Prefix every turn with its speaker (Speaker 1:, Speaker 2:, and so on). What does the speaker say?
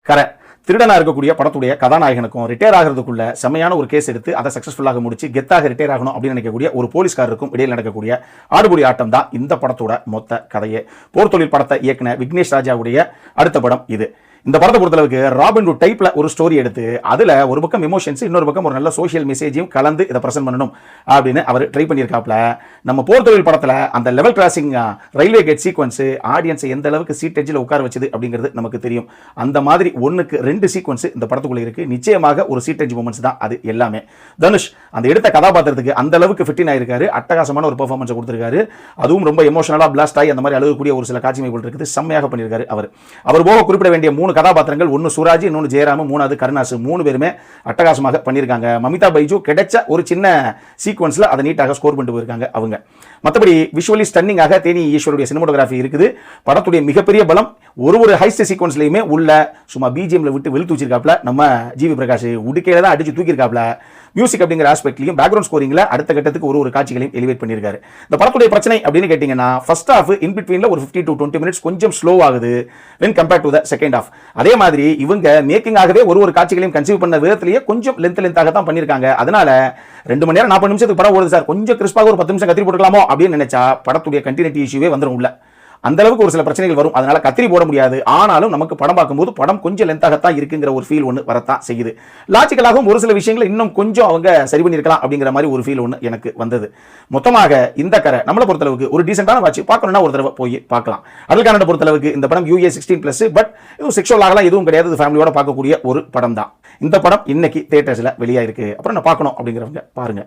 Speaker 1: கரை திருடனா இருக்கக்கூடிய படத்துடைய கதாநாயகனுக்கும் ரிட்டையர் ஆகிறதுக்குள்ள செமையான ஒரு கேஸ் எடுத்து அதை சக்சஸ்ஃபுல்லாக முடிச்சு கெத்தாக ரிட்டையர் ஆகணும் அப்படின்னு நினைக்கக்கூடிய ஒரு போலீஸ்காரருக்கும் இடையில் நடக்கக்கூடிய ஆடுபுடி ஆட்டம் தான் இந்த படத்தோட மொத்த கதையே. போர் தொழில் படத்தை இயக்குன விக்னேஷ் ராஜாவுடைய அடுத்த படம் இது. இந்த படத்தை பொறுத்தளவுக்கு ராபின்ஹுட் டைப்ல ஒரு ஸ்டோரி எடுத்து அதுல ஒரு பக்கம் எமோஷன்ஸ், இன்னொரு பக்கம் ஒரு நல்ல சோஷியல் மெசேஜையும் கலந்து இதை பிரசன்ட் பண்ணணும் அப்படின்னு அவர் ட்ரை பண்ணியிருக்காப்ல. நம்ம போர் தொழில் படத்துல அந்த level crossing railway gate sequence ஆடியன்ஸை எந்த அளவுக்கு சீட் எட்ஜில் உட்கார வச்சது அப்படிங்கிறது நமக்கு தெரியும். அந்த மாதிரி 1க்கு 2 சீக்வன்ஸ் இந்த படத்துக்குள்ள இருக்கு. நிச்சயமாக ஒரு சீட் எட்ஜ் மூமெண்ட்ஸ் தான் அது எல்லாமே. தனுஷ் அந்த எடுத்த கதாபாத்திரத்துக்கு அந்த அளவுக்கு ஃபிட்டின் ஆயிருக்காரு. அட்டகாசமான ஒரு பெர்ஃபார்மன்ஸ் கொடுத்திருக்காரு. அதுவும் ரொம்ப எமோஷனலா பிளாஸ்ட் ஆகி அந்த மாதிரி அழுகக்கூடிய ஒரு சில காட்சிமைகள் இருக்குது. செம்மையாக பண்ணியிருக்காரு. அவர் போக குறிப்பிட வேண்டிய 3 கதாபாத்திரங்கள், ஒன்னு சுராஜ், இன்னொன்று ஜெயராம், 3வது கருணாசு, 3 பேருமே அட்டகாசமாக பண்ணியிருக்காங்க. மமிதா பைஜு கிடைச்ச ஒரு சின்ன சீக்வன்ஸ்ல அதை நீட்டாக ஸ்கோர் பண்ணிட்டு போயிருக்காங்க அவங்க. மற்றபடி விஷுவலி ஸ்டன்னிங்காக தேனி ஈஸ்வருடைய சினிமாட்டோகிராஃபி இருக்குது. படத்துடைய மிகப்பெரிய பலம் ஒரு ஹைஸ்ட் சீக்வன்ஸ்லையுமே உள்ள சும்மா பிஜிஎம்ல விட்டு வெளுத்து வச்சிருக்காப்ல நம்ம ஜிவி பிரகாஷ். உடுக்கையில தான் அடிச்சு தூக்கியிருக்காப்ல. மியூசிக் அப்படிங்கிற ஆஸ்பெக்ட்லையும் பேக்ரவுண்ட் ஸ்கோரிங்ல அடுத்த கட்டத்துக்கு ஒரு காட்சிகளையும் எலிவேட் பண்ணியிருக்காரு. இந்த படத்துடைய பிரச்சனை அப்படின்னு கேட்டீங்கன்னா ஃபர்ஸ்ட் ஹாஃப் இன் பிட்வீன்ல ஒரு 15 to 20 மினிட்ஸ் கொஞ்சம் ஸ்லோ ஆகுது when compared to the second half. அதே மாதிரி இவங்க மேக்கிங் ஆகவே ஒரு காட்சிகளையும் கன்சீவ் பண்ண விதத்திலேயே கொஞ்சம் லென்த்தாக தான் பண்ணியிருக்காங்க. அதனால 2 மணி நேரம் 40 நிமிஷத்துக்கு படம் ஓடுது சார், கொஞ்சம் கிறிஸ்பாக ஒரு 10 நிமிஷம் கத்திரி போட்டுக்கலாமோ அப்படின்னு நினைச்சா படத்துடைய கண்டினியூட்டி இஷ்யூவே வந்துடும் உள்ள. அந்த அளவுக்கு ஒரு சில பிரச்சனைகள் வரும். அதனால கத்திரி போட முடியாது. ஆனாலும் நமக்கு படம் பார்க்கும்போது படம் கொஞ்சம் லென்த்தாகத்தான் இருக்குங்கிற ஒரு ஃபீல் ஒன்று வரத்தான் செய்யுது. லாஜிக்கலாகவும் ஒரு சில விஷயங்களை இன்னும் கொஞ்சம் அவங்க சரி பண்ணியிருக்கலாம் அப்படிங்கிற மாதிரி ஒரு ஃபீல் ஒன்று எனக்கு வந்தது. மொத்தமாக இந்த கரை நம்மளை பொறுத்தளவுக்கு ஒரு டீசென்டான வாட்ச் பார்க்கணும்னா ஒரு தடவை போய் பார்க்கலாம். அடல்கானட பொறுத்தளவுக்கு இந்த படம் UA 16+ பட் இதுவும் செக்ஷுவல் ஆகலாம் எதுவும் கிடையாது. இது ஃபேமிலியோட பார்க்கக்கூடிய ஒரு படம் தான். இந்த படம் இன்னைக்கு தியேட்டர்ஸ்ல வெளியாயிருக்கு. அப்புறம் நான் பார்க்கணும் அப்படிங்கிறவங்க பாருங்க.